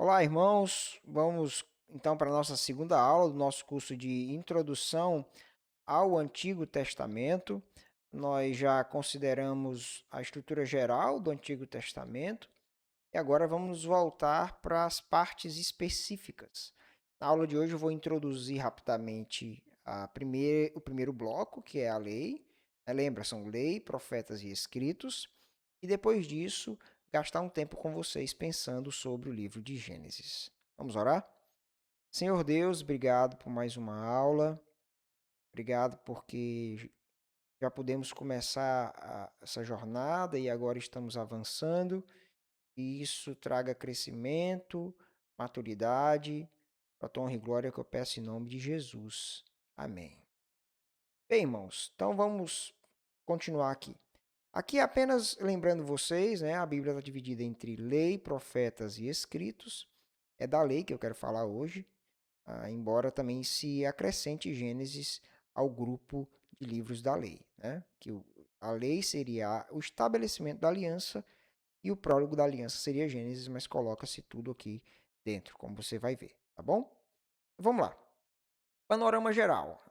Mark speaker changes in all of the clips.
Speaker 1: Olá, irmãos. Vamos então para a nossa segunda aula do nosso curso de Introdução ao Antigo Testamento. Nós já consideramos a estrutura geral do Antigo Testamento e agora vamos voltar para as partes específicas. Na aula de hoje eu vou introduzir rapidamente o primeiro bloco, que é a lei. Lembra, são lei, profetas e escritos. E depois disso, gastar um tempo com vocês pensando sobre o livro de Gênesis. Vamos orar? Senhor Deus, obrigado por mais uma aula. Obrigado porque já podemos começar essa jornada e agora estamos avançando. E isso traga crescimento, maturidade, para a tua honra e glória que eu peço em nome de Jesus. Amém. Bem, irmãos, então vamos continuar aqui. Aqui apenas lembrando vocês, né, a Bíblia está dividida entre lei, profetas e escritos. É da lei que eu quero falar hoje, embora também se acrescente Gênesis ao grupo de livros da lei, né? A lei seria o estabelecimento da aliança e o prólogo da aliança seria Gênesis, mas coloca-se tudo aqui dentro, como você vai ver, tá bom? Vamos lá. Panorama geral,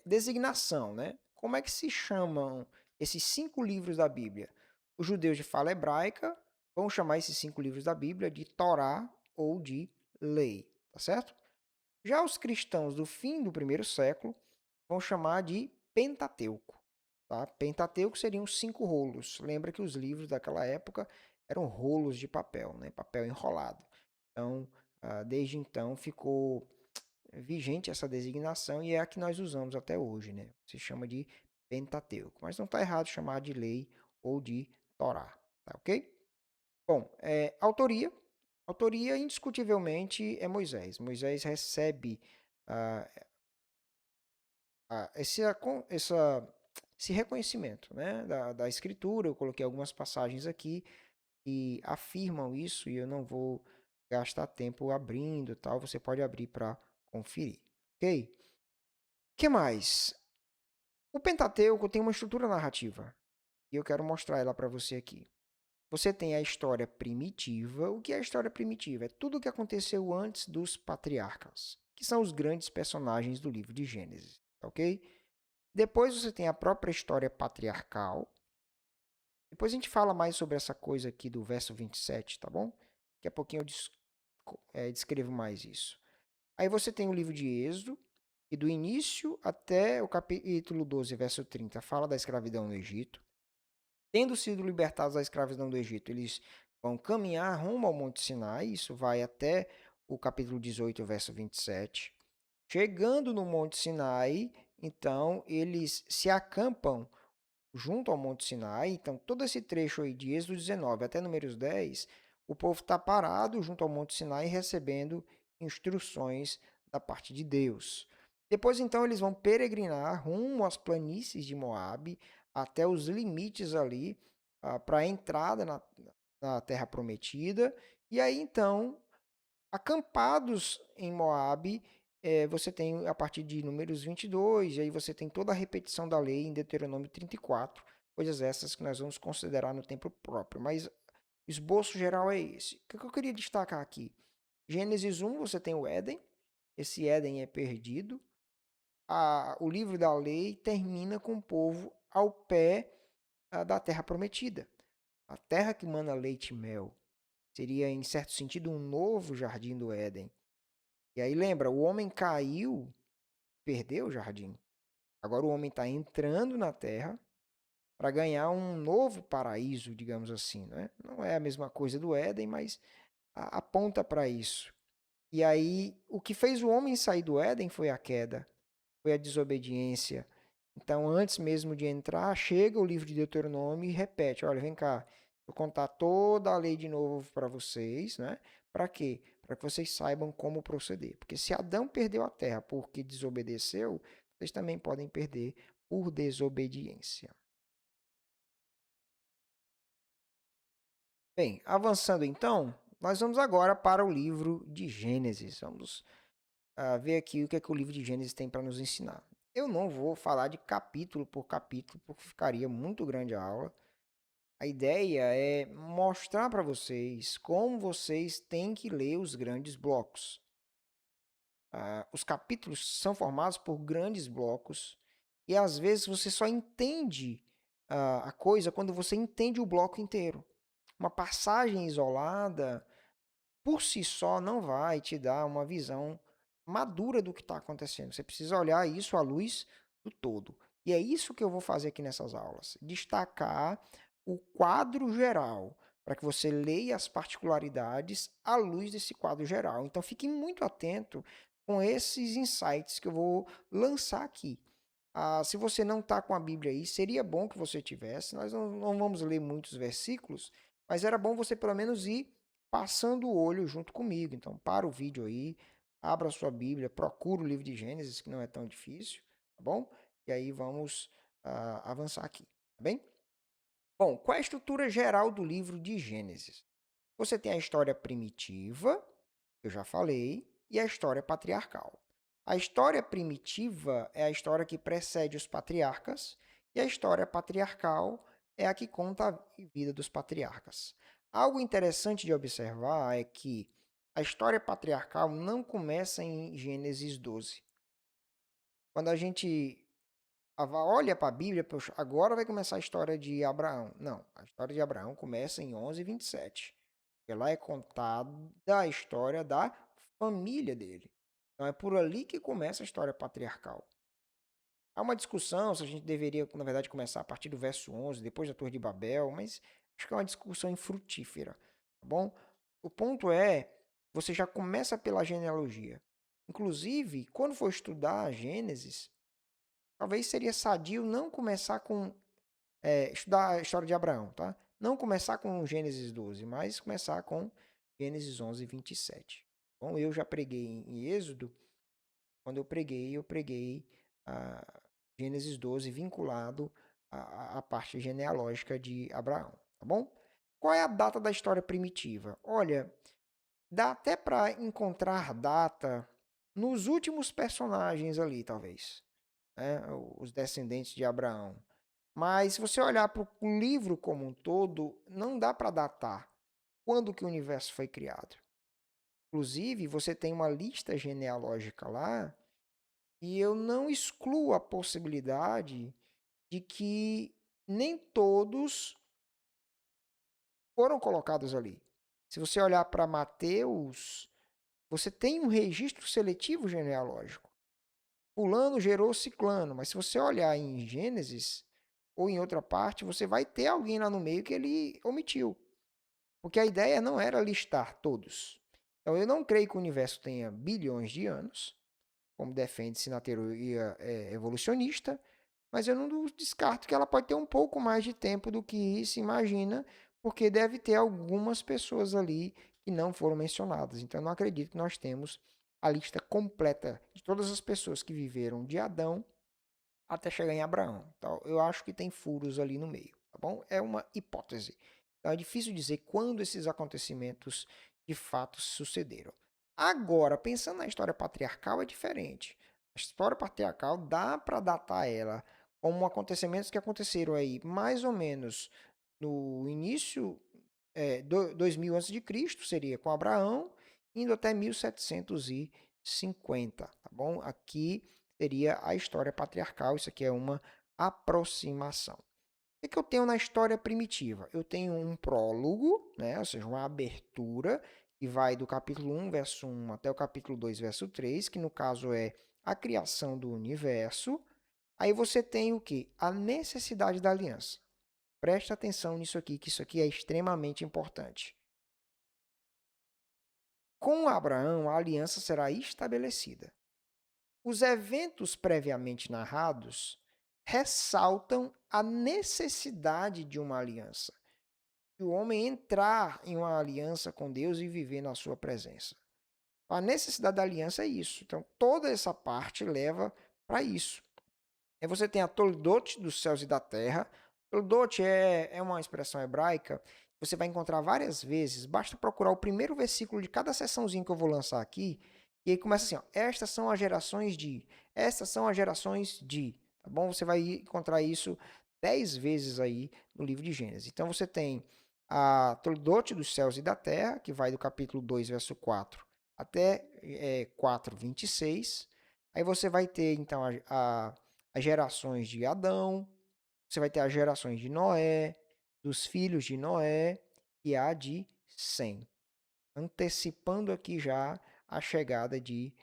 Speaker 1: designação, né? Como é que se chamam esses 5 livros da Bíblia? Os judeus de fala hebraica vão chamar esses 5 livros da Bíblia de Torá ou de Lei, tá certo? Já os cristãos do fim do primeiro século vão chamar de Pentateuco. Tá? Pentateuco seriam 5 rolos. Lembra que os livros daquela época eram rolos de papel, né? Papel enrolado. Então, desde então ficou vigente essa designação e é a que nós usamos até hoje, né? Se chama de Pentateuco, mas não está errado chamar de lei ou de Torá, tá ok? Bom, autoria. Autoria, indiscutivelmente, é Moisés. Moisés recebe ah, esse reconhecimento, né, da Escritura. Eu coloquei algumas passagens aqui que afirmam isso e eu não vou gastar tempo abrindo, tal. Você pode abrir para conferir, ok? Que mais? O Pentateuco tem uma estrutura narrativa e eu quero mostrar ela para você aqui. Você tem a história primitiva. O que é a história primitiva? É tudo o que aconteceu antes dos patriarcas, que são os grandes personagens do livro de Gênesis, ok? Depois você tem a própria história patriarcal. Depois a gente fala mais sobre essa coisa aqui do verso 27, tá bom? Daqui a pouquinho eu descrevo mais isso. Aí você tem o livro de Êxodo, e do início até o capítulo 12, verso 30, fala da escravidão no Egito. Tendo sido libertados da escravidão do Egito, eles vão caminhar rumo ao Monte Sinai, isso vai até o capítulo 18, verso 27. Chegando no Monte Sinai, então eles se acampam junto ao Monte Sinai. Então, todo esse trecho aí de Êxodo 19 até Números 10, o povo está parado junto ao Monte Sinai recebendo instruções da parte de Deus. Depois, então, eles vão peregrinar rumo às planícies de Moabe, até os limites ali, para a entrada na Terra Prometida. E aí, então, acampados em Moabe, você tem a partir de Números 22, e aí você tem toda a repetição da lei em Deuteronômio 34, coisas essas que nós vamos considerar no tempo próprio. Mas o esboço geral é esse. O que eu queria destacar aqui? Gênesis 1, você tem o Éden, esse Éden é perdido. O livro da lei termina com o povo ao pé da terra prometida. A terra que mana leite e mel. Seria, em certo sentido, um novo jardim do Éden. E aí lembra, o homem caiu, perdeu o jardim. Agora o homem está entrando na terra para ganhar um novo paraíso, digamos assim. Né? Não é a mesma coisa do Éden, mas aponta para isso. E aí, o que fez o homem sair do Éden foi a queda, foi a desobediência. Então, antes mesmo de entrar, chega o livro de Deuteronômio e repete: olha, vem cá, vou contar toda a lei de novo para vocês, né? Para quê? Para que vocês saibam como proceder. Porque se Adão perdeu a terra porque desobedeceu, vocês também podem perder por desobediência. Bem, avançando então, nós vamos agora para o livro de Gênesis. Vamos ver aqui o que é que o livro de Gênesis tem para nos ensinar. Eu não vou falar de capítulo por capítulo, porque ficaria muito grande a aula. A ideia é mostrar para vocês como vocês têm que ler os grandes blocos. Os capítulos são formados por grandes blocos e às vezes você só entende a coisa quando você entende o bloco inteiro. Uma passagem isolada, por si só, não vai te dar uma visão madura do que está acontecendo. Você precisa olhar isso à luz do todo. E é isso que eu vou fazer aqui nessas aulas: destacar o quadro geral, para que você leia as particularidades à luz desse quadro geral. Então, fique muito atento com esses insights que eu vou lançar aqui. Se você não está com a Bíblia aí, seria bom que você tivesse. Nós não vamos ler muitos versículos, mas era bom você pelo menos ir passando o olho junto comigo. Então, para o vídeo aí, abra a sua Bíblia, procura o livro de Gênesis, que não é tão difícil, tá bom? E aí vamos avançar aqui, tá bem? Bom, qual é a estrutura geral do livro de Gênesis? Você tem a história primitiva, eu já falei, e a história patriarcal. A história primitiva é a história que precede os patriarcas, e a história patriarcal é a que conta a vida dos patriarcas. Algo interessante de observar é que a história patriarcal não começa em Gênesis 12. Quando a gente olha para a Bíblia, poxa, agora vai começar a história de Abraão. Não, a história de Abraão começa em 11:27. Porque lá é contada a história da família dele. Então é por ali que começa a história patriarcal. Há uma discussão se a gente deveria, na verdade, começar a partir do verso 11, depois da Torre de Babel, mas acho que é uma discussão infrutífera, tá bom? O ponto é, você já começa pela genealogia. Inclusive, quando for estudar a Gênesis, talvez seria sadio não começar com estudar a história de Abraão, tá? Não começar com Gênesis 12, mas começar com Gênesis 11:27. Bom, eu já preguei em Êxodo. Quando eu preguei Gênesis 12 vinculado à parte genealógica de Abraão, tá bom? Qual é a data da história primitiva? Olha, dá até para encontrar data nos últimos personagens ali, talvez, né? Os descendentes de Abraão. Mas se você olhar para o livro como um todo, não dá para datar quando que o universo foi criado. Inclusive, você tem uma lista genealógica lá e eu não excluo a possibilidade de que nem todos foram colocados ali. Se você olhar para Mateus, você tem um registro seletivo genealógico. Fulano gerou ciclano, mas se você olhar em Gênesis ou em outra parte, você vai ter alguém lá no meio que ele omitiu. Porque a ideia não era listar todos. Então eu não creio que o universo tenha bilhões de anos, como defende-se na teoria evolucionista, mas eu não descarto que ela pode ter um pouco mais de tempo do que se imagina, porque deve ter algumas pessoas ali que não foram mencionadas. Então eu não acredito que nós temos a lista completa de todas as pessoas que viveram de Adão até chegar em Abraão. Então, eu acho que tem furos ali no meio, tá bom? É uma hipótese. Então, é difícil dizer quando esses acontecimentos de fato sucederam. Agora, pensando na história patriarcal, é diferente. A história patriarcal dá para datar ela como acontecimentos que aconteceram aí mais ou menos no início 2000 a.C., seria com Abraão, indo até 1750, tá bom? Aqui seria a história patriarcal, isso aqui é uma aproximação. O que eu tenho na história primitiva? Eu tenho um prólogo, né? Ou seja, uma abertura, que vai do capítulo 1, verso 1 até o capítulo 2, verso 3, que no caso é a criação do universo. Aí você tem o que? A necessidade da aliança. Presta atenção nisso aqui, que isso aqui é extremamente importante. Com Abraão, a aliança será estabelecida. Os eventos previamente narrados ressaltam a necessidade de uma aliança, de o homem entrar em uma aliança com Deus e viver na sua presença. A necessidade da aliança é isso. Então, toda essa parte leva para isso. Aí você tem a Toldot dos céus e da terra. Toldot é uma expressão hebraica que você vai encontrar várias vezes. Basta procurar o primeiro versículo de cada seçãozinha que eu vou lançar aqui. E aí começa assim, ó, estas são as gerações de, estas são as gerações de, tá bom? Você vai encontrar isso 10 vezes aí no livro de Gênesis. Então você tem a Toldot dos céus e da terra, que vai do capítulo 2, verso 4 até 4, 26. Aí você vai ter, então, as gerações de Adão, você vai ter as gerações de Noé, dos filhos de Noé e a de Sem, antecipando aqui já a chegada de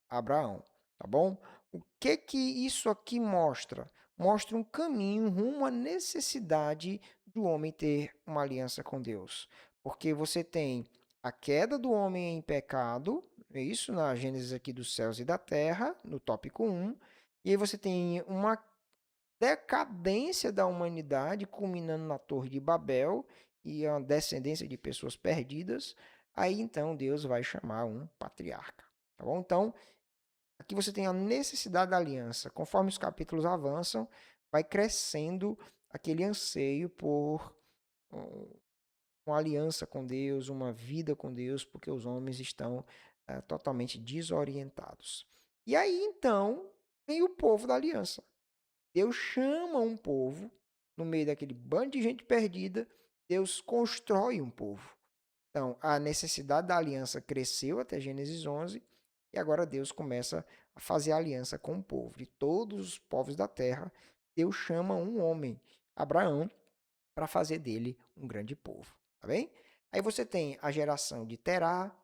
Speaker 1: Abraão, tá bom? O que que isso aqui mostra? Mostra um caminho rumo à necessidade do homem ter uma aliança com Deus. Porque você tem a queda do homem em pecado, é isso na Gênesis aqui dos céus e da terra, no tópico 1, e aí você tem uma decadência da humanidade, culminando na Torre de Babel e a descendência de pessoas perdidas. Aí então Deus vai chamar um patriarca, tá bom? Então, aqui você tem a necessidade da aliança. Conforme os capítulos avançam, vai crescendo aquele anseio por uma aliança com Deus, uma vida com Deus, porque os homens estão totalmente desorientados. E aí então vem o povo da aliança. Deus chama um povo, no meio daquele bando de gente perdida, Deus constrói um povo. Então, a necessidade da aliança cresceu até Gênesis 11, e agora Deus começa a fazer aliança com o povo. De todos os povos da terra, Deus chama um homem, Abraão, para fazer dele um grande povo. Tá bem? Aí você tem a geração de Terá,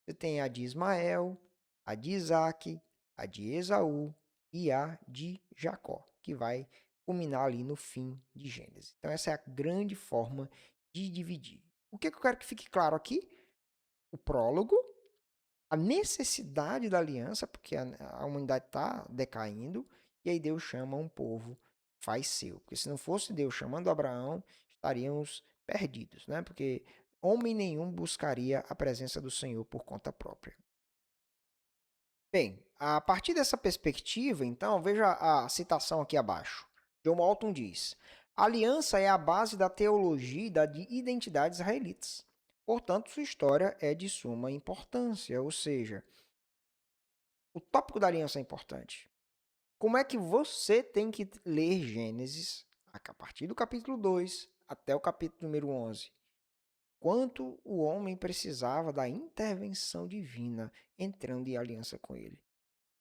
Speaker 1: você tem a de Ismael, a de Isaac, a de Esaú e a de Jacó, que vai culminar ali no fim de Gênesis. Então, essa é a grande forma de dividir. O que eu quero que fique claro aqui? O prólogo, a necessidade da aliança, porque a humanidade está decaindo, e aí Deus chama um povo, faz seu. Porque se não fosse Deus chamando Abraão, estaríamos perdidos, né? Porque homem nenhum buscaria a presença do Senhor por conta própria. Bem, a partir dessa perspectiva, então, veja a citação aqui abaixo. John Walton diz: a aliança é a base da teologia e da identidade israelitas. Portanto, sua história é de suma importância, ou seja, o tópico da aliança é importante. Como é que você tem que ler Gênesis a partir do capítulo 2 até o capítulo número 11? Quanto o homem precisava da intervenção divina entrando em aliança com ele.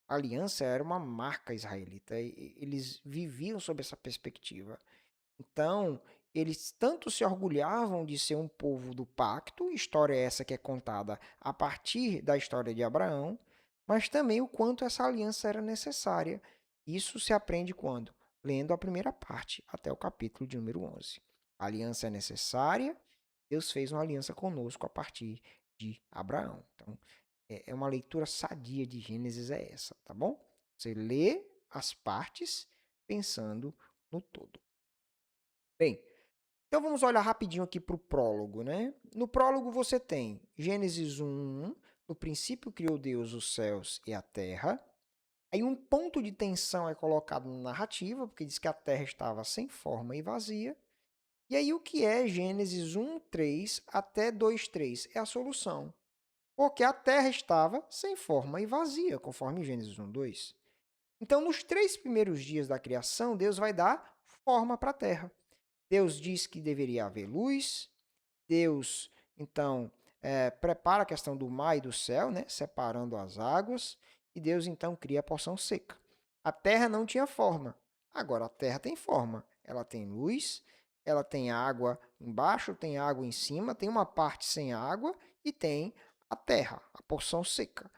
Speaker 1: A aliança era uma marca israelita, eles viviam sob essa perspectiva. Então, eles tanto se orgulhavam de ser um povo do pacto, história essa que é contada a partir da história de Abraão, mas também o quanto essa aliança era necessária. Isso se aprende quando? Lendo a primeira parte, até o capítulo de número 11. A aliança é necessária, Deus fez uma aliança conosco a partir de Abraão. Então, é uma leitura sadia de Gênesis é essa, tá bom? Você lê as partes pensando no todo. Bem, então vamos olhar rapidinho aqui para o prólogo, né? No prólogo você tem Gênesis 1, no princípio criou Deus os céus e a terra. Aí um ponto de tensão é colocado na narrativa, porque diz que a terra estava sem forma e vazia. E aí o que é Gênesis 1:3 até 2:3? É a solução. Porque a terra estava sem forma e vazia, conforme Gênesis 1:2. Então, nos 3 primeiros dias da criação, Deus vai dar forma para a terra. Deus diz que deveria haver luz. Deus, então, prepara a questão do mar e do céu, né, separando as águas. E Deus, então, cria a porção seca. A terra não tinha forma. Agora, a terra tem forma. Ela tem luz, ela tem água embaixo, tem água em cima, tem uma parte sem água e tem a terra, a porção seca.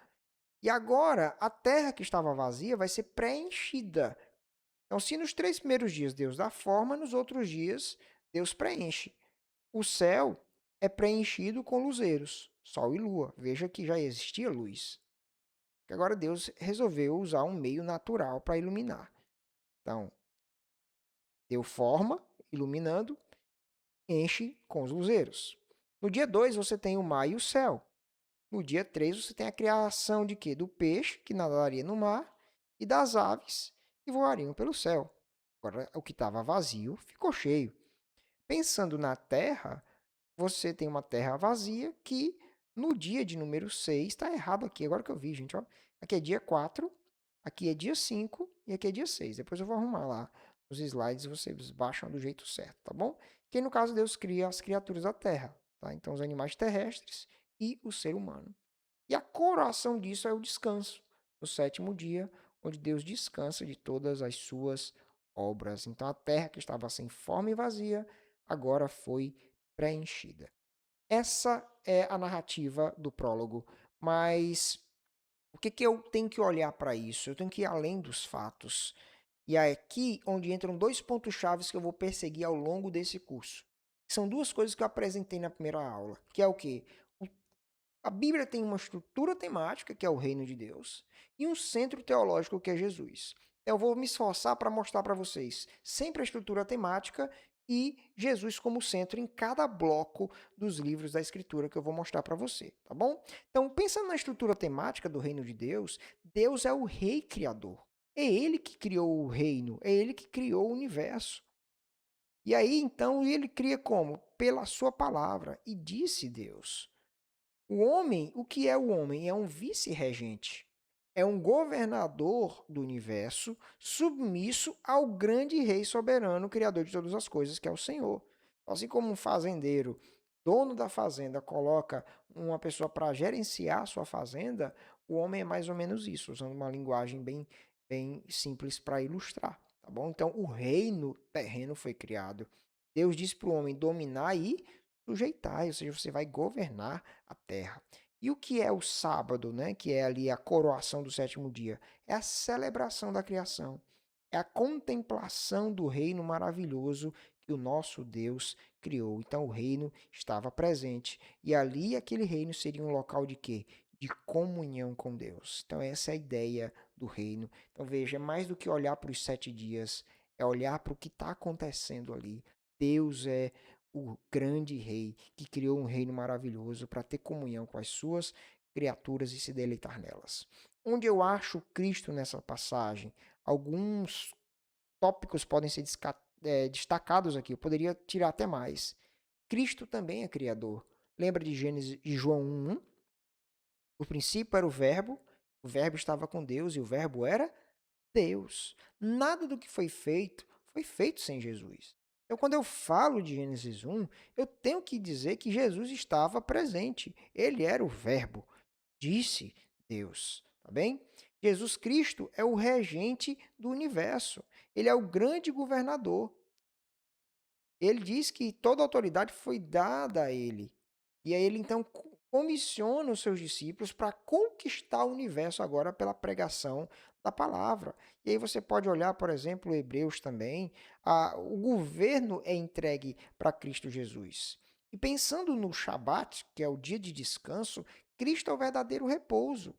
Speaker 1: E agora, a terra que estava vazia vai ser preenchida. Então, se nos 3 primeiros dias Deus dá forma, nos outros dias Deus preenche. O céu é preenchido com luzeiros, sol e lua. Veja que já existia luz. Que agora Deus resolveu usar um meio natural para iluminar. Então, deu forma, iluminando, enche com os luzeiros. No dia 2, você tem o mar e o céu. No dia 3, você tem a criação de quê? Do peixe, que nadaria no mar, e das aves, que voariam pelo céu. Agora, o que estava vazio ficou cheio. Pensando na terra, você tem uma terra vazia que, no dia de número 6, está errado aqui, agora que eu vi, gente. Ó. Aqui é dia 4, aqui é dia 5 e aqui é dia 6. Depois eu vou arrumar lá os slides vocês baixam do jeito certo, tá bom? Que no caso Deus cria as criaturas da terra, tá? Então os animais terrestres e o ser humano. E a coroação disso é o descanso, no sétimo dia, onde Deus descansa de todas as suas obras. Então a terra que estava sem forma e vazia, agora foi preenchida. Essa é a narrativa do prólogo, mas o que, que eu tenho que olhar para isso? Eu tenho que ir além dos fatos. E é aqui onde entram dois pontos chaves que eu vou perseguir ao longo desse curso. São duas coisas que eu apresentei na primeira aula, que é o quê? A Bíblia tem uma estrutura temática, que é o reino de Deus, e um centro teológico, que é Jesus. Eu vou me esforçar para mostrar para vocês sempre a estrutura temática e Jesus como centro em cada bloco dos livros da Escritura que eu vou mostrar para você, tá bom? Então, pensando na estrutura temática do reino de Deus, Deus é o rei criador. É ele que criou o reino, é ele que criou o universo. E aí, então, ele cria como? Pela sua palavra. E disse Deus. O homem, o que é o homem? É um vice-regente. É um governador do universo, submisso ao grande rei soberano, criador de todas as coisas, que é o Senhor. Assim como um fazendeiro, dono da fazenda, coloca uma pessoa para gerenciar a sua fazenda, o homem é mais ou menos isso, usando uma linguagem bem simples para ilustrar. Tá bom? Então, o reino terreno foi criado. Deus disse para o homem dominar e sujeitar, ou seja, você vai governar a terra. E o que é o sábado, né? Que é ali a coroação do sétimo dia? É a celebração da criação. É a contemplação do reino maravilhoso que o nosso Deus criou. Então o reino estava presente. E ali aquele reino seria um local de quê? De comunhão com Deus. Então essa é a ideia do reino. Então veja, é mais do que olhar para os 7 dias, é olhar para o que está acontecendo ali. Deus é o grande rei que criou um reino maravilhoso para ter comunhão com as suas criaturas e se deleitar nelas. Onde eu acho Cristo nessa passagem? Alguns tópicos podem ser destacados aqui, eu poderia tirar até mais. Cristo também é criador. Lembra de Gênesis de João 1:1? O princípio era o verbo estava com Deus e o verbo era Deus. Nada do que foi feito sem Jesus. Então, quando eu falo de Gênesis 1, eu tenho que dizer que Jesus estava presente. Ele era o Verbo, disse Deus. Tá bem? Jesus Cristo é o regente do universo. Ele é o grande governador. Ele diz que toda autoridade foi dada a ele. E aí ele então comissiona os seus discípulos para conquistar o universo agora pela pregação da palavra. E aí você pode olhar, por exemplo, Hebreus também, o governo é entregue para Cristo Jesus. E pensando no Shabat, que é o dia de descanso, Cristo é o verdadeiro repouso.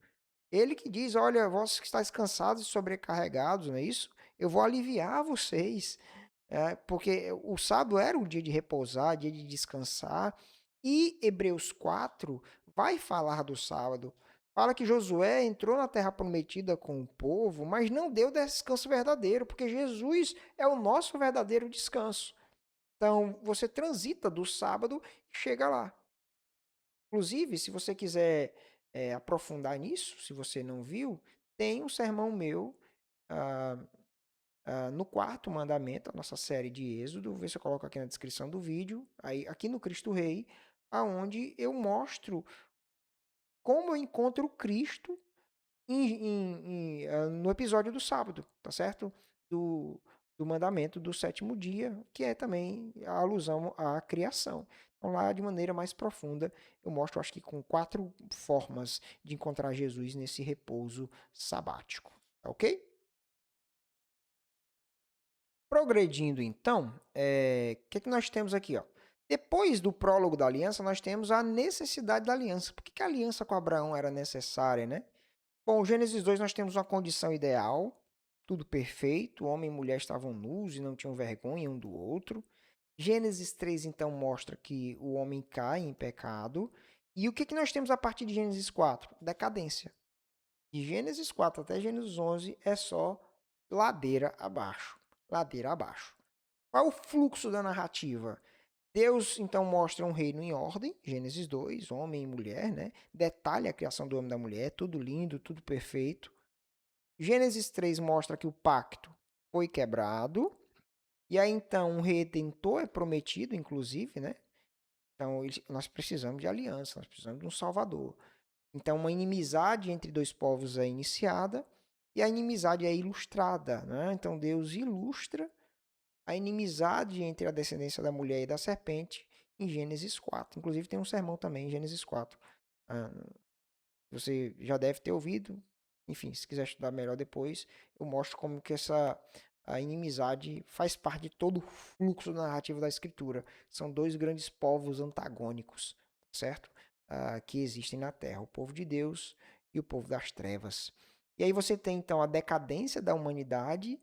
Speaker 1: Ele que diz, olha, vós que estáis cansados e sobrecarregados, não é isso? Eu vou aliviar vocês. Porque o sábado era o dia de repousar, dia de descansar, e Hebreus 4 vai falar do sábado. Fala que Josué entrou na terra prometida com o povo, mas não deu descanso verdadeiro, porque Jesus é o nosso verdadeiro descanso. Então, você transita do sábado e chega lá. Inclusive, se você quiser aprofundar nisso, se você não viu, tem um sermão meu ah, no quarto mandamento, a nossa série de Êxodo, vê se eu coloco aqui na descrição do vídeo, aí aqui no Cristo Rei, aonde eu mostro como eu encontro Cristo no episódio do sábado, tá certo? Do, do mandamento do sétimo dia, que é também a alusão à criação. Então, lá de maneira mais profunda, eu mostro, acho que com 4 formas de encontrar Jesus nesse repouso sabático, tá ok? Progredindo então, o que nós temos aqui? Ó? Depois do prólogo da aliança, nós temos a necessidade da aliança. Por que a aliança com Abraão era necessária, né? Bom, Gênesis 2 nós temos uma condição ideal, tudo perfeito, homem e mulher estavam nus e não tinham vergonha um do outro. Gênesis 3 então mostra que o homem cai em pecado. E o que nós temos a partir de Gênesis 4? Decadência. De Gênesis 4 até Gênesis 11 é só ladeira abaixo. Ladeira abaixo. Qual é o fluxo da narrativa? Deus então mostra um reino em ordem, Gênesis 2, homem e mulher, né? Detalha a criação do homem e da mulher, tudo lindo, tudo perfeito. Gênesis 3 mostra que o pacto foi quebrado. E aí então um redentor é prometido, inclusive, né? Então nós precisamos de aliança, nós precisamos de um Salvador. Então uma inimizade entre dois povos é iniciada e a inimizade é ilustrada, né? Então Deus ilustra a inimizade entre a descendência da mulher e da serpente em Gênesis 4. Inclusive tem um sermão também em Gênesis 4. Ah, você já deve ter ouvido. Enfim, se quiser estudar melhor depois, eu mostro como que essa a inimizade faz parte de todo o fluxo narrativo da escritura. São dois grandes povos antagônicos, certo? Que existem na Terra, o povo de Deus e o povo das trevas. E aí você tem então a decadência da humanidade,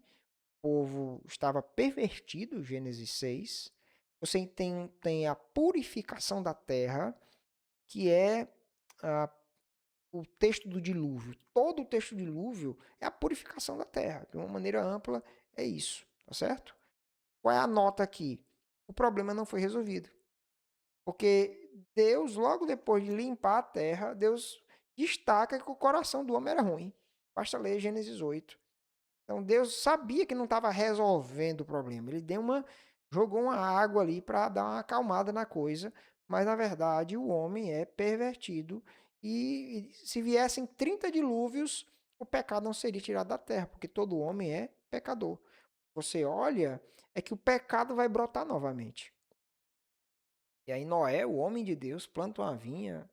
Speaker 1: o povo estava pervertido, Gênesis 6. Você tem a purificação da terra, que é a o texto do dilúvio. Todo o texto do dilúvio é a purificação da terra. De uma maneira ampla, é isso. Tá certo? Qual é a nota aqui? O problema não foi resolvido. Porque Deus, logo depois de limpar a terra, Deus destaca que o coração do homem era ruim. Basta ler Gênesis 8. Então Deus sabia que não estava resolvendo o problema. Ele jogou uma água ali para dar uma acalmada na coisa, mas na verdade o homem é pervertido e se viessem 30 dilúvios, o pecado não seria tirado da terra, porque todo homem é pecador. Você olha, é que o pecado vai brotar novamente. E aí Noé, o homem de Deus, planta uma vinha,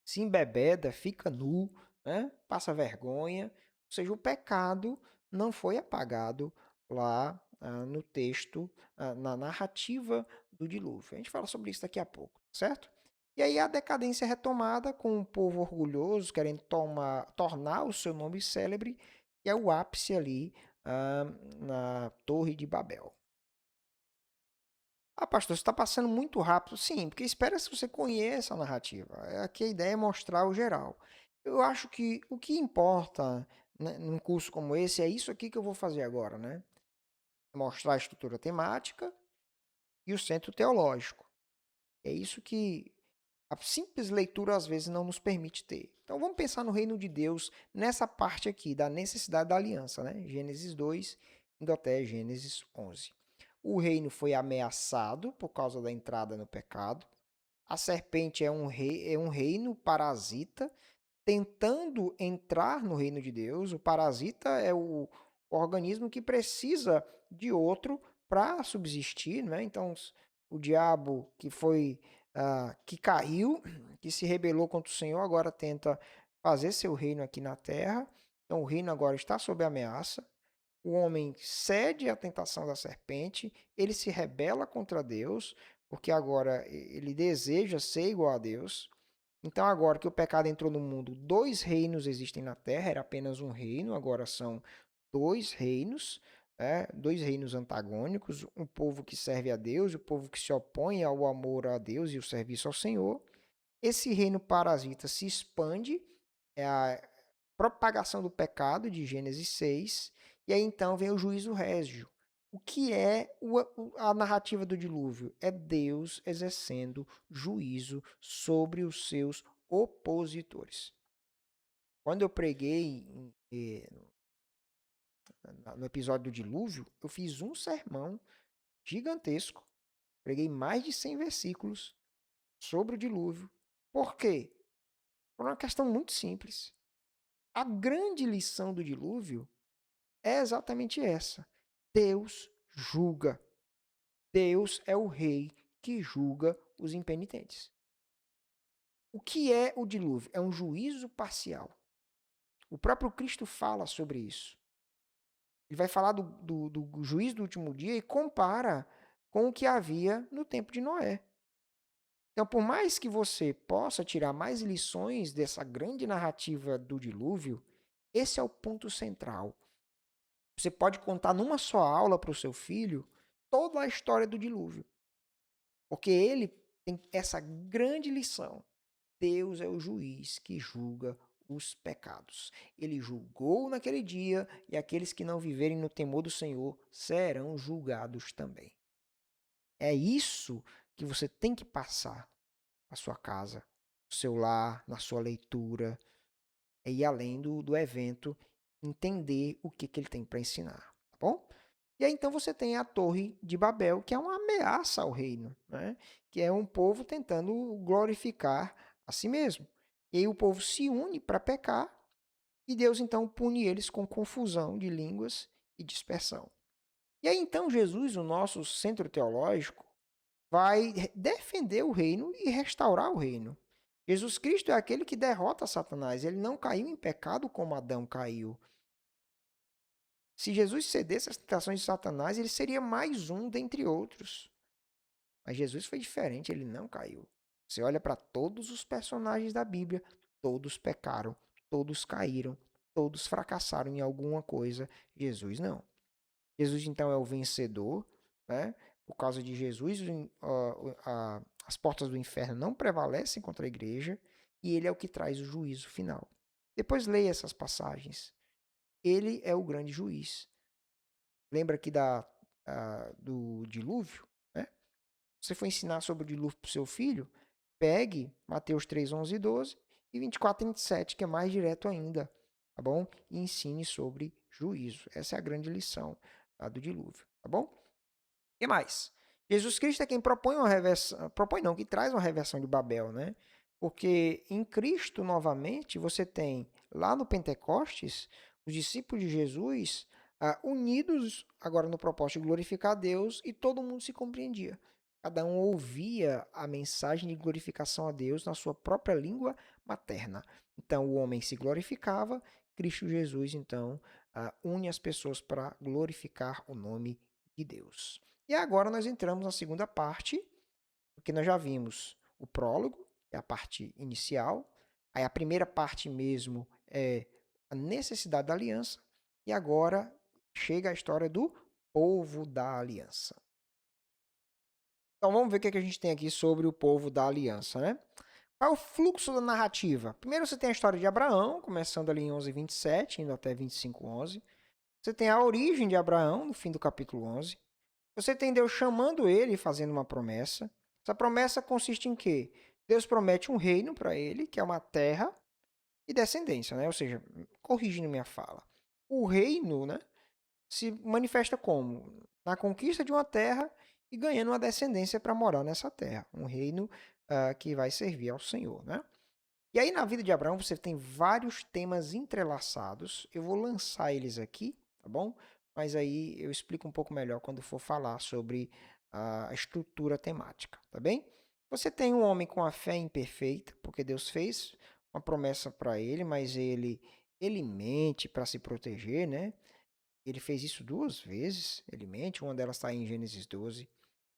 Speaker 1: se embebeda, fica nu, né? Passa vergonha. Ou seja, o pecado não foi apagado lá no texto, na narrativa do dilúvio. A gente fala sobre isso daqui a pouco, certo? E aí a decadência é retomada com o povo orgulhoso querendo tornar o seu nome célebre, e é o ápice ali na Torre de Babel. Ah, pastor, você está passando muito rápido. Sim, porque espera se você conheça a narrativa. Aqui a ideia é mostrar o geral. Eu acho que o que importa, né, num curso como esse é isso aqui que eu vou fazer agora, né? Mostrar a estrutura temática e o centro teológico. É isso que a simples leitura às vezes não nos permite ter. Então vamos pensar no reino de Deus nessa parte aqui da necessidade da aliança, né? Gênesis 2, indo até Gênesis 11. O reino foi ameaçado por causa da entrada no pecado. A serpente é um reino parasita tentando entrar no reino de Deus. O parasita é o organismo que precisa de outro para subsistir, né? Então, o diabo que caiu, que se rebelou contra o Senhor, agora tenta fazer seu reino aqui na terra. Então, o reino agora está sob ameaça. O homem cede à tentação da serpente, ele se rebela contra Deus, porque agora ele deseja ser igual a Deus. Então, agora que o pecado entrou no mundo, dois reinos existem na terra, era apenas um reino, agora são dois reinos, dois reinos antagônicos, um povo que serve a Deus e o povo que se opõe ao amor a Deus e o serviço ao Senhor. Esse reino parasita se expande, é a propagação do pecado de Gênesis 6, e aí então vem o juízo régio. O que é a narrativa do dilúvio? É Deus exercendo juízo sobre os seus opositores. Quando eu preguei no episódio do dilúvio, eu fiz um sermão gigantesco, preguei mais de 100 versículos sobre o dilúvio. Por quê? Por uma questão muito simples. A grande lição do dilúvio é exatamente essa. Deus julga. Deus é o rei que julga os impenitentes. O que é o dilúvio? É um juízo parcial. O próprio Cristo fala sobre isso. Ele vai falar do juízo do último dia e compara com o que havia no tempo de Noé. Então, por mais que você possa tirar mais lições dessa grande narrativa do dilúvio, esse é o ponto central. Você pode contar numa só aula para o seu filho toda a história do dilúvio. Porque ele tem essa grande lição. Deus é o juiz que julga os pecados. Ele julgou naquele dia e aqueles que não viverem no temor do Senhor serão julgados também. É isso que você tem que passar na sua casa, no seu lar, na sua leitura, e além do evento, entender o que ele tem para ensinar, tá bom? E aí então você tem a Torre de Babel, que é uma ameaça ao reino, né? Que é um povo tentando glorificar a si mesmo. E aí o povo se une para pecar e Deus então pune eles com confusão de línguas e dispersão. E aí então Jesus, o nosso centro teológico, vai defender o reino e restaurar o reino. Jesus Cristo é aquele que derrota Satanás. Ele não caiu em pecado como Adão caiu. Se Jesus cedesse às tentações de Satanás, ele seria mais um dentre outros. Mas Jesus foi diferente, ele não caiu. Você olha para todos os personagens da Bíblia, todos pecaram, todos caíram, todos fracassaram em alguma coisa. Jesus não. Jesus então é o vencedor, né? Por causa de Jesus, as portas do inferno não prevalecem contra a igreja e ele é o que traz o juízo final. Depois leia essas passagens. Ele é o grande juiz. Lembra aqui do dilúvio? Né? Você for ensinar sobre o dilúvio para o seu filho, pegue Mateus 3, 11 e 12 e 24 e 27, que é mais direto ainda, tá bom? E ensine sobre juízo. Essa é a grande lição do dilúvio, tá bom? O que mais? Jesus Cristo é quem propõe uma reversão, propõe não, que traz uma reversão de Babel, né? Porque em Cristo, novamente, você tem lá no Pentecostes, os discípulos de Jesus unidos agora no propósito de glorificar a Deus e todo mundo se compreendia. Cada um ouvia a mensagem de glorificação a Deus na sua própria língua materna. Então o homem se glorificava, Cristo Jesus, então, une as pessoas para glorificar o nome de Deus. E agora nós entramos na segunda parte, porque nós já vimos o prólogo, que é a parte inicial. Aí a primeira parte mesmo é a necessidade da aliança. E agora chega a história do povo da aliança. Então vamos ver o que a gente tem aqui sobre o povo da aliança, né? Qual é o fluxo da narrativa? Primeiro você tem a história de Abraão, começando ali em 11:27, indo até 25:11. Você tem a origem de Abraão, no fim do capítulo 11. Você tem Deus chamando ele e fazendo uma promessa. Essa promessa consiste em quê? Deus promete um reino para ele, que é uma terra e descendência, né? Ou seja, corrigindo minha fala. O reino, né, se manifesta como? Na conquista de uma terra e ganhando uma descendência para morar nessa terra. Um reino que vai servir ao Senhor, né? E aí, na vida de Abraão, você tem vários temas entrelaçados. Eu vou lançar eles aqui, tá bom? Mas aí eu explico um pouco melhor quando for falar sobre a estrutura temática, tá bem? Você tem um homem com a fé imperfeita, porque Deus fez uma promessa para ele, mas ele mente para se proteger, né? Ele fez isso duas vezes, ele mente, uma delas está em Gênesis 12.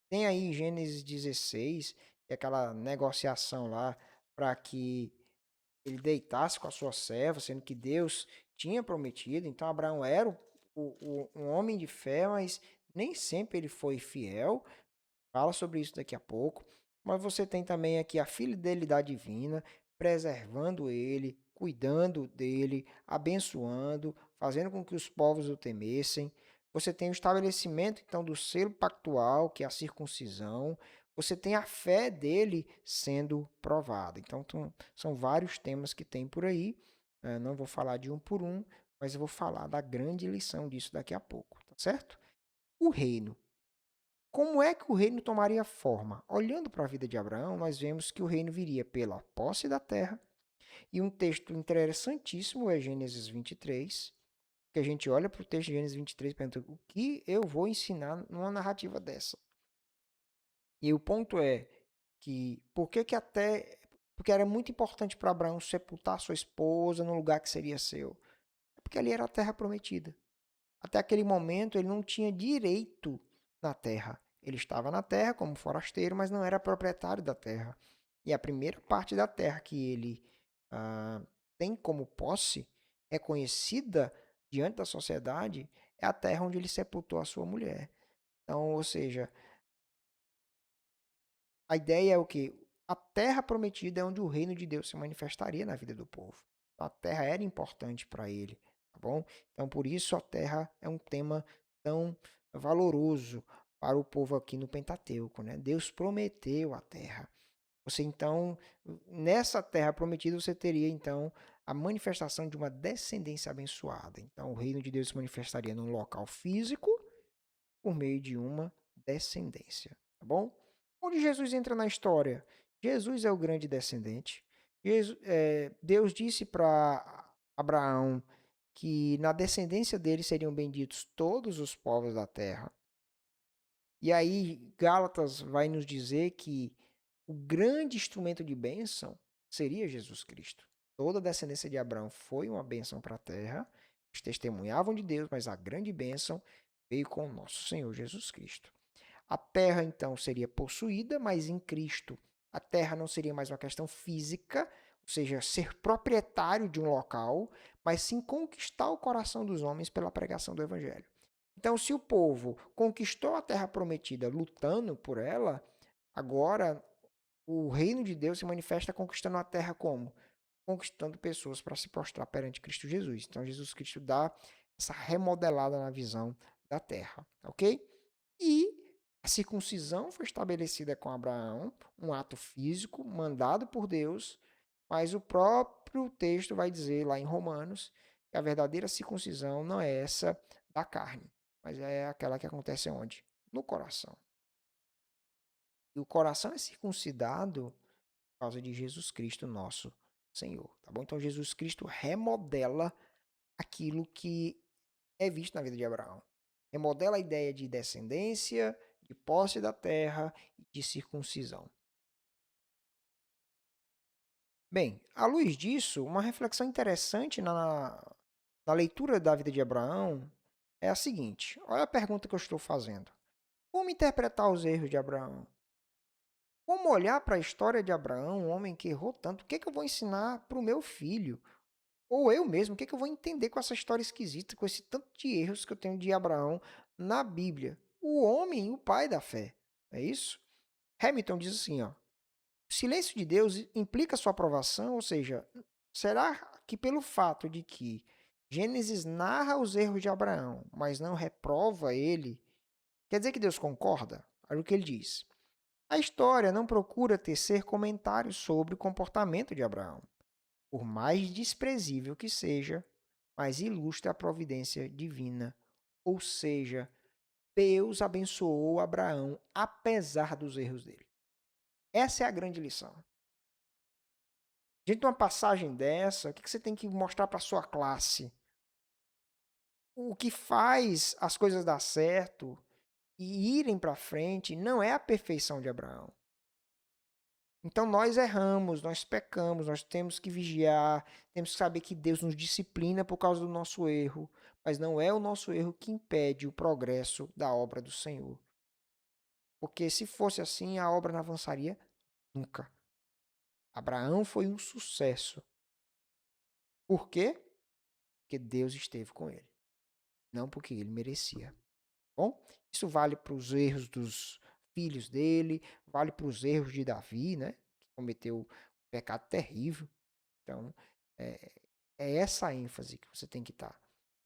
Speaker 1: Tem aí Gênesis 16, que é aquela negociação lá para que ele deitasse com a sua serva, sendo que Deus tinha prometido. Então, Abraão era um homem de fé, mas nem sempre ele foi fiel. Fala sobre isso daqui a pouco. Mas você tem também aqui a fidelidade divina, preservando ele, cuidando dele, abençoando, fazendo com que os povos o temessem. Você tem o estabelecimento, então, do selo pactual, que é a circuncisão. Você tem a fé dele sendo provada. Então, são vários temas que tem por aí. Não vou falar de um por um, mas eu vou falar da grande lição disso daqui a pouco, tá certo? O reino. Como é que o reino tomaria forma? Olhando para a vida de Abraão, nós vemos que o reino viria pela posse da terra, e um texto interessantíssimo é Gênesis 23, que a gente olha para o texto de Gênesis 23 e pergunta: o que eu vou ensinar numa narrativa dessa? E o ponto é que, porque era muito importante para Abraão sepultar sua esposa no lugar que seria seu? Porque ali era a terra prometida. Até aquele momento ele não tinha direito na terra. Ele estava na terra como forasteiro, mas não era proprietário da terra. E a primeira parte da terra que ele tem como posse, é conhecida diante da sociedade, é a terra onde ele sepultou a sua mulher. Então, ou seja, a ideia é o que? A terra prometida é onde o reino de Deus se manifestaria na vida do povo. A terra era importante para ele, tá bom? Então, por isso a terra é um tema tão valoroso para o povo aqui no Pentateuco, né? Deus prometeu a terra. Você então, nessa terra prometida, você teria então a manifestação de uma descendência abençoada. Então, o reino de Deus se manifestaria num local físico por meio de uma descendência, tá bom? Onde Jesus entra na história? Jesus é o grande descendente. Deus disse para Abraão que na descendência dele seriam benditos todos os povos da terra. E aí, Gálatas vai nos dizer que o grande instrumento de bênção seria Jesus Cristo. Toda a descendência de Abraão foi uma bênção para a terra, eles testemunhavam de Deus, mas a grande bênção veio com o nosso Senhor Jesus Cristo. A terra então seria possuída, mas em Cristo a terra não seria mais uma questão física, ou seja, ser proprietário de um local, mas sim conquistar o coração dos homens pela pregação do Evangelho. Então, se o povo conquistou a terra prometida lutando por ela, agora o reino de Deus se manifesta conquistando a terra como? Conquistando pessoas para se prostrar perante Cristo Jesus. Então, Jesus Cristo dá essa remodelada na visão da terra, ok? E a circuncisão foi estabelecida com Abraão, um ato físico mandado por Deus, mas o próprio texto vai dizer lá em Romanos que a verdadeira circuncisão não é essa da carne, mas é aquela que acontece onde? No coração. E o coração é circuncidado por causa de Jesus Cristo, nosso Senhor, tá bom? Então Jesus Cristo remodela aquilo que é visto na vida de Abraão. Remodela a ideia de descendência, de posse da terra e de circuncisão. Bem, à luz disso, uma reflexão interessante na leitura da vida de Abraão é a seguinte: olha a pergunta que eu estou fazendo. Como interpretar os erros de Abraão? Como olhar para a história de Abraão, um homem que errou tanto? O que, é que eu vou ensinar para o meu filho? Ou eu mesmo, o que, é que eu vou entender com essa história esquisita, com esse tanto de erros que eu tenho de Abraão na Bíblia? O homem, o pai da fé. É isso? Hamilton diz assim, ó. O silêncio de Deus implica sua aprovação, ou seja, será que pelo fato de que Gênesis narra os erros de Abraão, mas não reprova ele, quer dizer que Deus concorda? Olha o que ele diz. A história não procura tecer comentários sobre o comportamento de Abraão. Por mais desprezível que seja, mas ilustra a providência divina. Ou seja, Deus abençoou Abraão apesar dos erros dele. Essa é a grande lição. Diante de uma passagem dessa, o que você tem que mostrar para a sua classe? O que faz as coisas dar certo e irem para frente não é a perfeição de Abraão. Então nós erramos, nós pecamos, nós temos que vigiar, temos que saber que Deus nos disciplina por causa do nosso erro, mas não é o nosso erro que impede o progresso da obra do Senhor. Porque se fosse assim, a obra não avançaria nunca. Abraão foi um sucesso. Por quê? Porque Deus esteve com ele, não porque ele merecia. Bom, isso vale para os erros dos filhos dele, vale para os erros de Davi, né? Que cometeu um pecado terrível. Então, é, é essa a ênfase que você tem que estar.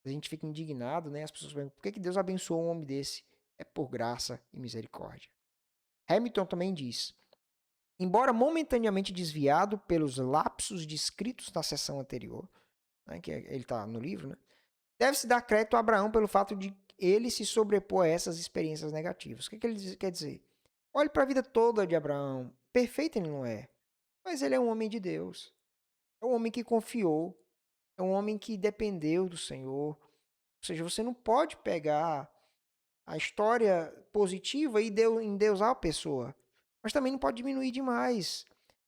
Speaker 1: A gente fica indignado, né? As pessoas perguntam, por que Deus abençoou um homem desse? É por graça e misericórdia. Hamilton também diz, embora momentaneamente desviado pelos lapsos descritos na sessão anterior, né, que ele está no livro, né? Deve-se dar crédito a Abraão pelo fato de ele se sobrepor a essas experiências negativas. O que ele quer dizer? Olhe para a vida toda de Abraão. Perfeito ele não é, mas ele é um homem de Deus. É um homem que confiou. É um homem que dependeu do Senhor. Ou seja, você não pode pegar a história positiva e endeusar a pessoa. Mas também não pode diminuir demais.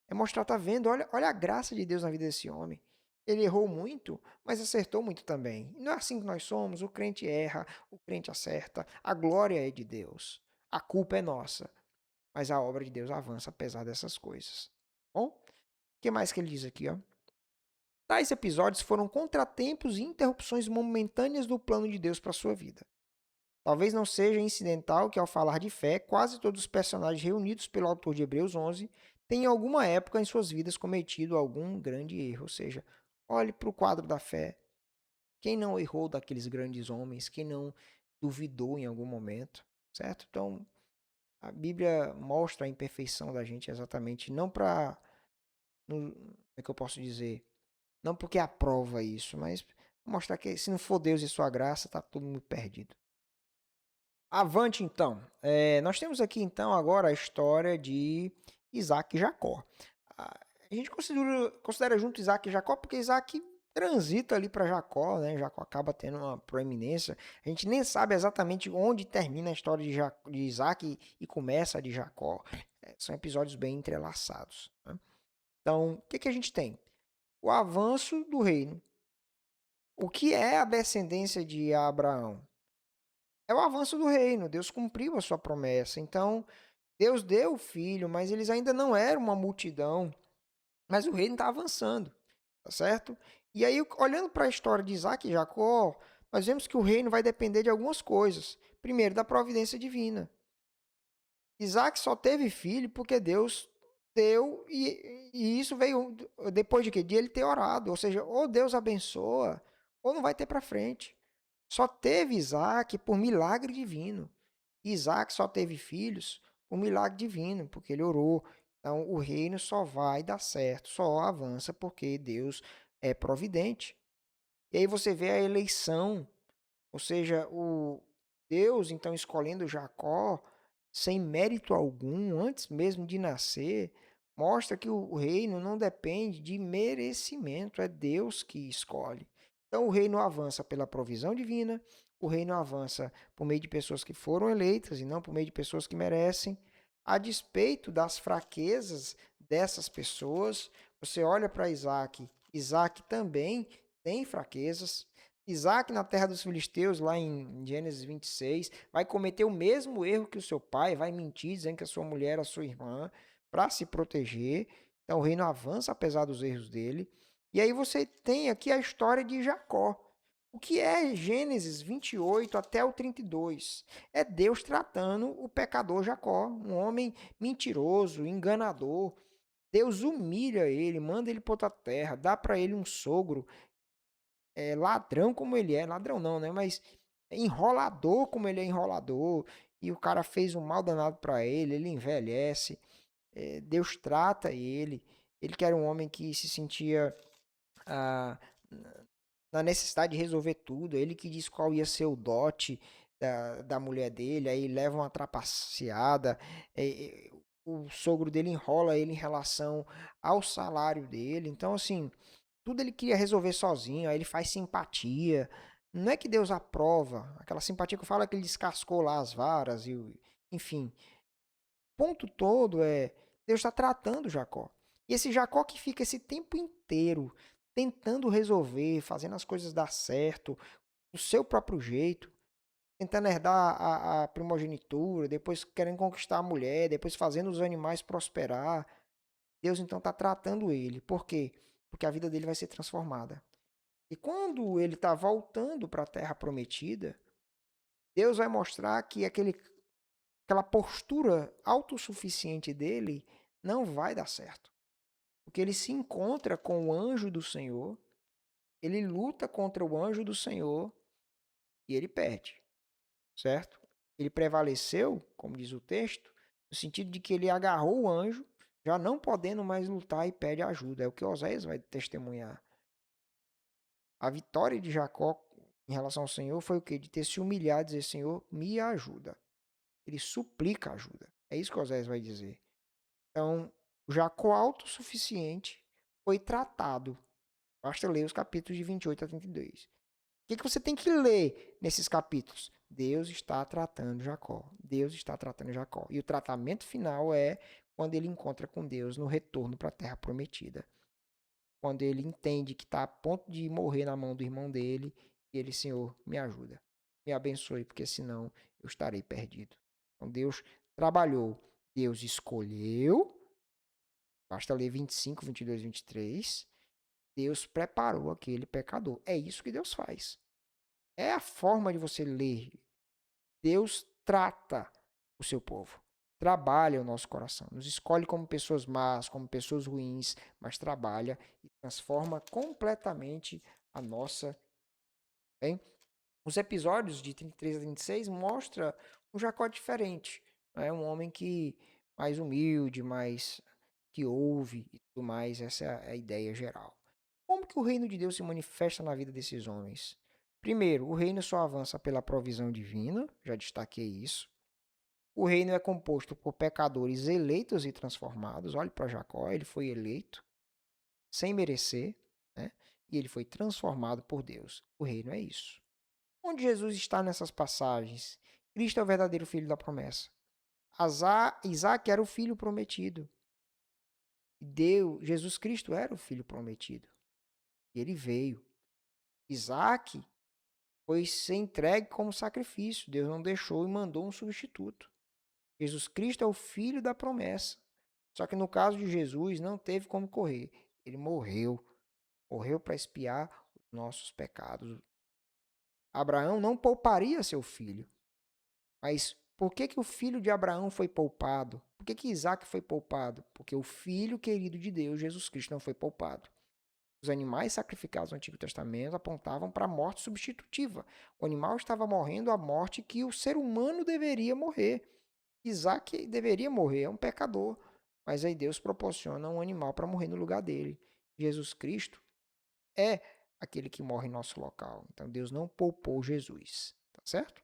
Speaker 1: É mostrar, tá vendo? Olha a graça de Deus na vida desse homem. Ele errou muito, mas acertou muito também. E não é assim que nós somos. O crente erra, o crente acerta. A glória é de Deus. A culpa é nossa. Mas a obra de Deus avança apesar dessas coisas. Bom, o que mais que ele diz aqui, ó? Tais episódios foram contratempos e interrupções momentâneas do plano de Deus para sua vida. Talvez não seja incidental que, ao falar de fé, quase todos os personagens reunidos pelo autor de Hebreus 11 tenham em alguma época em suas vidas cometido algum grande erro. Ou seja, olhe para o quadro da fé. Quem não errou daqueles grandes homens? Quem não duvidou em algum momento? Certo? Então, a Bíblia mostra a imperfeição da gente exatamente não para. Como é que eu posso dizer? Não porque aprova isso, mas mostrar que se não for Deus e sua graça, está todo mundo perdido. Avante então. Nós temos aqui então agora a história de Isaac e Jacó. A gente considera junto Isaac e Jacó porque Isaac transita ali para Jacó, né? Jacó acaba tendo uma proeminência. A gente nem sabe exatamente onde termina a história de Isaac e começa a de Jacó. São episódios bem entrelaçados, né? Então, o que a gente tem? O avanço do reino. O que é a descendência de Abraão? É o avanço do reino. Deus cumpriu a sua promessa. Então, Deus deu o filho, mas eles ainda não eram uma multidão. Mas o reino está avançando, tá certo? E aí, olhando para a história de Isaac e Jacó, nós vemos que o reino vai depender de algumas coisas. Primeiro, da providência divina. Isaac só teve filho porque Deus deu, e isso veio depois de quê? De ele ter orado. Ou seja, ou Deus abençoa, ou não vai ter para frente. Só teve Isaac por milagre divino. Isaac só teve filhos por milagre divino, porque ele orou. Então, o reino só vai dar certo, só avança porque Deus é providente. E aí você vê a eleição, ou seja, o Deus então escolhendo Jacó sem mérito algum, antes mesmo de nascer, mostra que o reino não depende de merecimento, é Deus que escolhe. Então o reino avança pela provisão divina, o reino avança por meio de pessoas que foram eleitas e não por meio de pessoas que merecem. A despeito das fraquezas dessas pessoas, você olha para Isaac, Isaac também tem fraquezas. Isaac, na terra dos filisteus, lá em Gênesis 26, vai cometer o mesmo erro que o seu pai, vai mentir, dizendo que a sua mulher era sua irmã, para se proteger. Então o reino avança apesar dos erros dele. E aí você tem aqui a história de Jacó. O que é Gênesis 28 até o 32? É Deus tratando o pecador Jacó, um homem mentiroso, enganador. Deus humilha ele, manda ele para outra terra, dá para ele um sogro ladrão como ele é, ladrão não, né? Mas enrolador como ele é enrolador, e o cara fez um mal danado para ele, ele envelhece, Deus trata ele que era um homem que se sentia ah, na necessidade de resolver tudo, ele que diz qual ia ser o dote da mulher dele, aí leva uma trapaceada, o sogro dele enrola ele em relação ao salário dele, então assim, tudo ele queria resolver sozinho, aí ele faz simpatia. Não é que Deus aprova, aquela simpatia que eu falo é que ele descascou lá as varas, enfim. O ponto todo é, Deus está tratando Jacó. E esse Jacó que fica esse tempo inteiro tentando resolver, fazendo as coisas dar certo, do seu próprio jeito, tentando herdar a primogenitura, depois querendo conquistar a mulher, depois fazendo os animais prosperar. Deus então está tratando ele. Por quê? Porque a vida dele vai ser transformada. E quando ele está voltando para a terra prometida, Deus vai mostrar que aquela postura autossuficiente dele não vai dar certo. Porque ele se encontra com o anjo do Senhor, ele luta contra o anjo do Senhor e ele perde, certo? Ele prevaleceu, como diz o texto, no sentido de que ele agarrou o anjo, já não podendo mais lutar e pede ajuda. É o que Oséias vai testemunhar. A vitória de Jacó em relação ao Senhor foi o quê? De ter se humilhado e dizer, Senhor, me ajuda. Ele suplica ajuda. É isso que Osés vai dizer. Então, o Jacó autossuficiente foi tratado. Basta ler os capítulos de 28 a 32. O que você tem que ler nesses capítulos? Deus está tratando Jacó. Deus está tratando Jacó. E o tratamento final é quando ele encontra com Deus no retorno para a terra prometida, quando ele entende que está a ponto de morrer na mão do irmão dele, e ele, Senhor, me ajuda, me abençoe, porque senão eu estarei perdido. Então Deus trabalhou, Deus escolheu, basta ler 25, 22, 23, Deus preparou aquele pecador. É isso que Deus faz. É a forma de você ler. Deus trata o seu povo. Trabalha o nosso coração. Nos escolhe como pessoas más, como pessoas ruins, mas trabalha e transforma completamente a nossa. Bem? Os episódios de 33 a 36 mostram um Jacó diferente. É um homem que mais humilde, mais que ouve e tudo mais. Essa é a ideia geral. Como que o reino de Deus se manifesta na vida desses homens? Primeiro, o reino só avança pela provisão divina, já destaquei isso. O reino é composto por pecadores eleitos e transformados. Olhe para Jacó, ele foi eleito sem merecer, né? E ele foi transformado por Deus. O reino é isso. Onde Jesus está nessas passagens? Cristo é o verdadeiro filho da promessa. Isaac era o filho prometido. Jesus Cristo era o filho prometido. E ele veio. Isaac foi ser entregue como sacrifício. Deus não deixou e mandou um substituto. Jesus Cristo é o filho da promessa. Só que no caso de Jesus, não teve como correr. Ele morreu. Morreu para expiar os nossos pecados. Abraão não pouparia seu filho. Mas por que, que o filho de Abraão foi poupado? Por que, que Isaac foi poupado? Porque o filho querido de Deus, Jesus Cristo, não foi poupado. Os animais sacrificados no Antigo Testamento apontavam para a morte substitutiva. O animal estava morrendo a morte que o ser humano deveria morrer. Isaac deveria morrer, é um pecador. Mas aí Deus proporciona um animal para morrer no lugar dele. Jesus Cristo é aquele que morre em nosso local. Então Deus não poupou Jesus. Tá certo?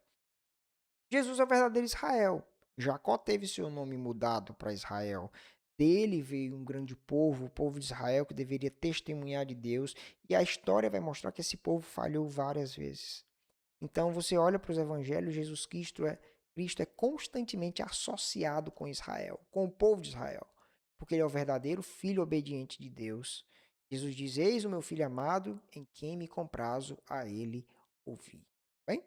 Speaker 1: Jesus é o verdadeiro Israel. Jacó teve seu nome mudado para Israel. Dele veio um grande povo, o povo de Israel, que deveria testemunhar de Deus. E a história vai mostrar que esse povo falhou várias vezes. Então você olha para os evangelhos, Cristo é constantemente associado com Israel, com o povo de Israel. Porque ele é o verdadeiro filho obediente de Deus. Jesus diz: Eis o meu filho amado, em quem me comprazo a ele ouvir. Bem?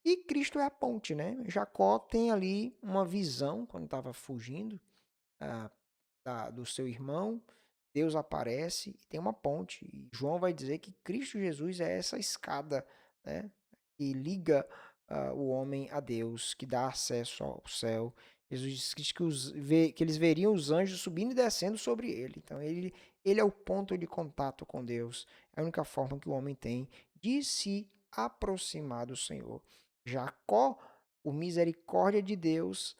Speaker 1: E Cristo é a ponte, né? Jacó tem ali uma visão, quando estava fugindo ah, do seu irmão, Deus aparece e tem uma ponte. E João vai dizer que Cristo Jesus é essa escada, né? Que liga o homem a Deus, que dá acesso ao céu. Jesus diz que eles veriam os anjos subindo e descendo sobre ele. Então, ele é o ponto de contato com Deus. É a única forma que o homem tem de se aproximar do Senhor. Jacó, por misericórdia de Deus,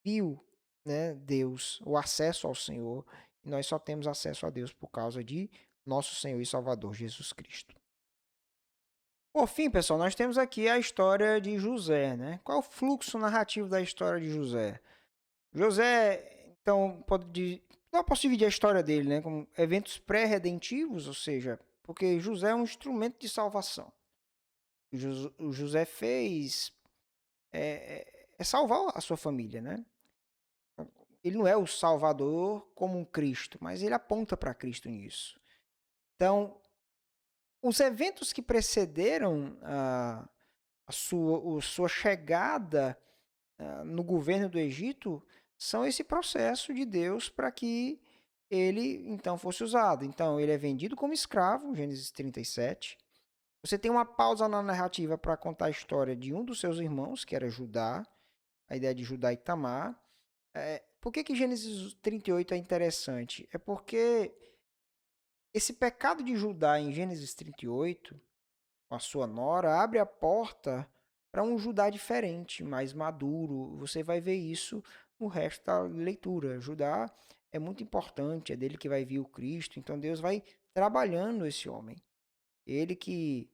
Speaker 1: viu, né, Deus, o acesso ao Senhor. E nós só temos acesso a Deus por causa de nosso Senhor e Salvador Jesus Cristo. Por fim, pessoal, nós temos aqui a história de José, né? Qual é o fluxo narrativo da história de José? José, então, eu posso dividir a história dele, né, como eventos pré-redentivos, ou seja, porque José é um instrumento de salvação. O José fez salvar a sua família, né? Ele não é o Salvador como um Cristo, mas ele aponta para Cristo nisso. Então, os eventos que precederam a sua chegada no governo do Egito são esse processo de Deus para que ele então fosse usado. Então, ele é vendido como escravo, Gênesis 37. Você tem uma pausa na narrativa para contar a história de um dos seus irmãos, que era Judá, a ideia de Judá e Tamar. Por que Gênesis 38 é interessante? É porque esse pecado de Judá em Gênesis 38, com a sua nora, abre a porta para um Judá diferente, mais maduro. Você vai ver isso no resto da leitura. Judá é muito importante, é dele que vai vir o Cristo. Então Deus vai trabalhando esse homem. Ele que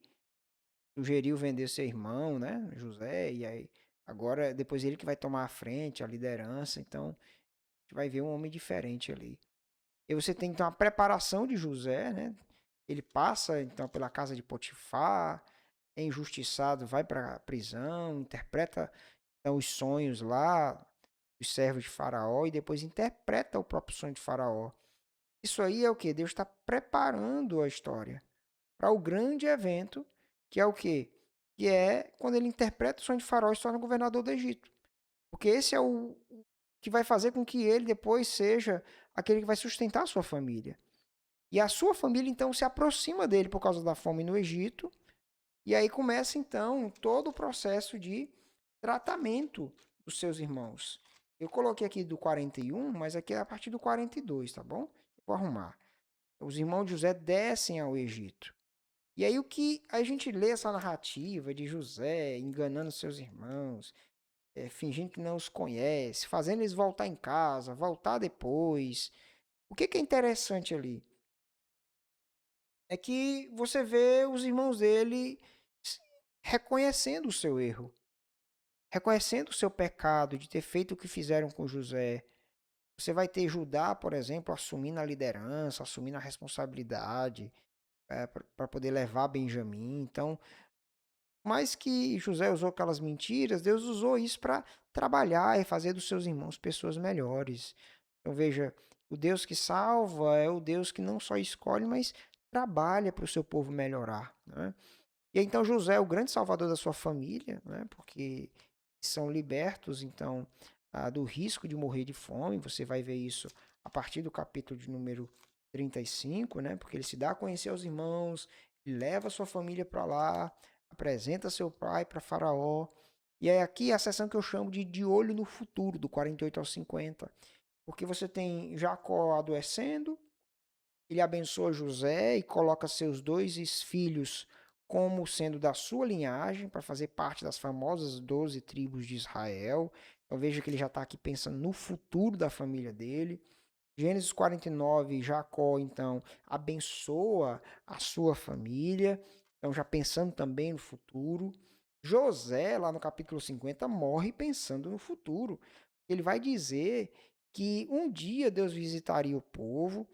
Speaker 1: sugeriu vender seu irmão, né, José, e aí agora depois ele que vai tomar a frente, a liderança. Então a gente vai ver um homem diferente ali. E você tem então a preparação de José, né? Ele passa então pela casa de Potifar, é injustiçado, vai para a prisão, interpreta então, os sonhos lá dos servos de Faraó e depois interpreta o próprio sonho de Faraó. Isso aí é o que? Deus está preparando a história para o grande evento, que é o quê? Que é quando ele interpreta o sonho de Faraó e se torna governador do Egito. Porque esse é o que vai fazer com que ele depois seja aquele que vai sustentar a sua família. E a sua família, então, se aproxima dele por causa da fome no Egito. E aí começa, então, todo o processo de tratamento dos seus irmãos. Eu coloquei aqui do 41, mas aqui é a partir do 42, tá bom? Vou arrumar. Os irmãos de José descem ao Egito. E aí o que a gente lê essa narrativa de José enganando seus irmãos, fingindo que não os conhece, fazendo eles voltar em casa, voltar depois. O que é interessante ali? É que você vê os irmãos dele reconhecendo o seu erro, reconhecendo o seu pecado de ter feito o que fizeram com José. Você vai ter Judá, por exemplo, assumindo a liderança, assumindo a responsabilidade para poder levar Benjamim. Então, mais que José usou aquelas mentiras, Deus usou isso para trabalhar e fazer dos seus irmãos pessoas melhores. Então veja, o Deus que salva é o Deus que não só escolhe, mas trabalha para o seu povo melhorar, né? E então José é o grande salvador da sua família, né? Porque são libertos então do risco de morrer de fome. Você vai ver isso a partir do capítulo de número 35, né? Porque ele se dá a conhecer aos irmãos, leva a sua família para lá, apresenta seu pai para Faraó. E é aqui a seção que eu chamo de olho no futuro, do 48 ao 50. Porque você tem Jacó adoecendo, ele abençoa José e coloca seus dois filhos como sendo da sua linhagem, para fazer parte das famosas 12 tribos de Israel. Então veja que ele já está aqui pensando no futuro da família dele. Gênesis 49, Jacó, então, abençoa a sua família, então já pensando também no futuro. José, lá no capítulo 50, morre pensando no futuro. Ele vai dizer que um dia Deus visitaria o povo,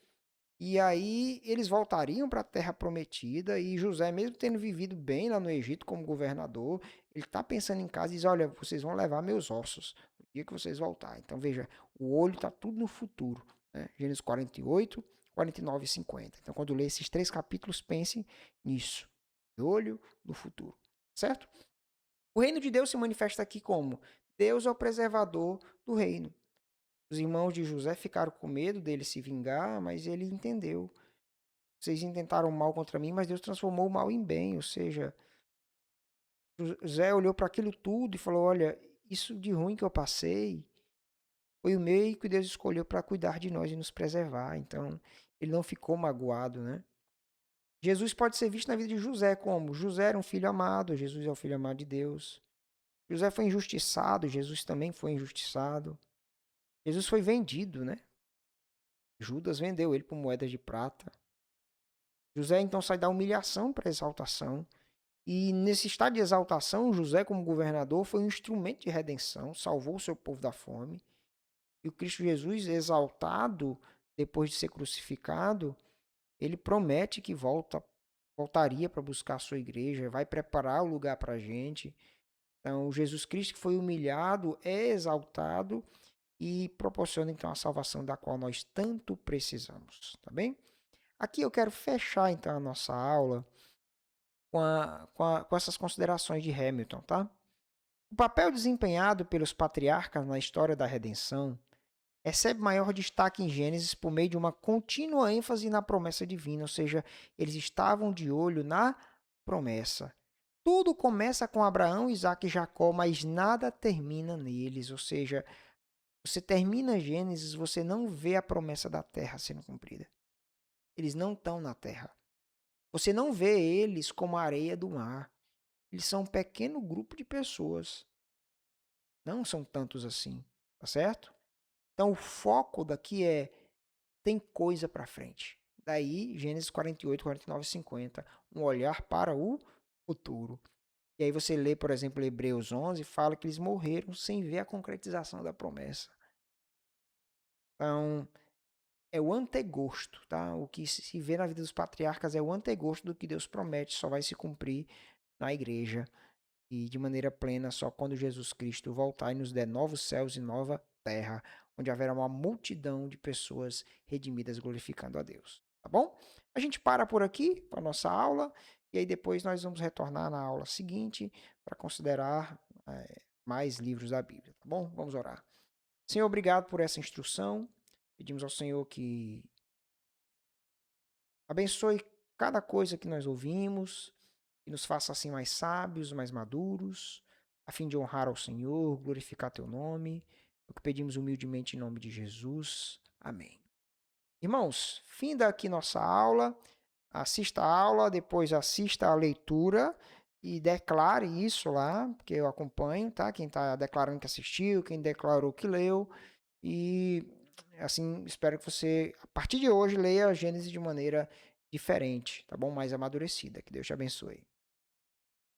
Speaker 1: e aí eles voltariam para a terra prometida, e José, mesmo tendo vivido bem lá no Egito como governador, ele está pensando em casa e diz, olha, vocês vão levar meus ossos no dia que vocês voltarem. Então veja, o olho está tudo no futuro, né? Gênesis 48, 49 e 50. Então quando ler esses três capítulos, pense nisso. De olho no futuro, certo? O reino de Deus se manifesta aqui como? Deus é o preservador do reino. Os irmãos de José ficaram com medo dele se vingar, mas ele entendeu. Vocês intentaram mal contra mim, mas Deus transformou o mal em bem. Ou seja, José olhou para aquilo tudo e falou: olha, isso de ruim que eu passei foi o meio que Deus escolheu para cuidar de nós e nos preservar. Então, ele não ficou magoado, né? Jesus pode ser visto na vida de José como José era um filho amado, Jesus é o filho amado de Deus. José foi injustiçado, Jesus também foi injustiçado. Jesus foi vendido, né? Judas vendeu ele por moedas de prata. José então sai da humilhação para a exaltação. E nesse estado de exaltação, José, como governador, foi um instrumento de redenção, salvou o seu povo da fome. E o Cristo Jesus, exaltado depois de ser crucificado, ele promete que voltaria para buscar a sua igreja, vai preparar o lugar para a gente. Então, Jesus Cristo que foi humilhado é exaltado e proporciona então a salvação da qual nós tanto precisamos, tá bem? Aqui eu quero fechar então a nossa aula com essas considerações de Hamilton, tá? O papel desempenhado pelos patriarcas na história da redenção recebe maior destaque em Gênesis por meio de uma contínua ênfase na promessa divina, ou seja, eles estavam de olho na promessa. Tudo começa com Abraão, Isaac e Jacó, mas nada termina neles, ou seja, você termina Gênesis, você não vê a promessa da terra sendo cumprida. Eles não estão na terra. Você não vê eles como a areia do mar. Eles são um pequeno grupo de pessoas. Não são tantos assim, tá certo? Então o foco daqui é tem coisa para frente. Daí Gênesis 48, 49 e 50, um olhar para o futuro. E aí você lê, por exemplo, Hebreus 11, fala que eles morreram sem ver a concretização da promessa. Então, é o antegosto, tá? O que se vê na vida dos patriarcas é o antegosto do que Deus promete, só vai se cumprir na igreja e de maneira plena só quando Jesus Cristo voltar e nos der novos céus e nova terra, onde haverá uma multidão de pessoas redimidas glorificando a Deus. Tá bom? A gente para por aqui para a nossa aula e aí depois nós vamos retornar na aula seguinte para considerar mais livros da Bíblia. Tá bom? Vamos orar. Senhor, obrigado por essa instrução. Pedimos ao Senhor que abençoe cada coisa que nós ouvimos e nos faça assim mais sábios, mais maduros, a fim de honrar ao Senhor, glorificar teu nome. É o que pedimos humildemente em nome de Jesus. Amém. Irmãos, finda aqui nossa aula. Assista a aula, depois assista a leitura e declare isso lá, porque eu acompanho, tá? Quem está declarando que assistiu, quem declarou que leu. E assim, espero que você, a partir de hoje, leia a Gênesis de maneira diferente, tá bom? Mais amadurecida. Que Deus te abençoe.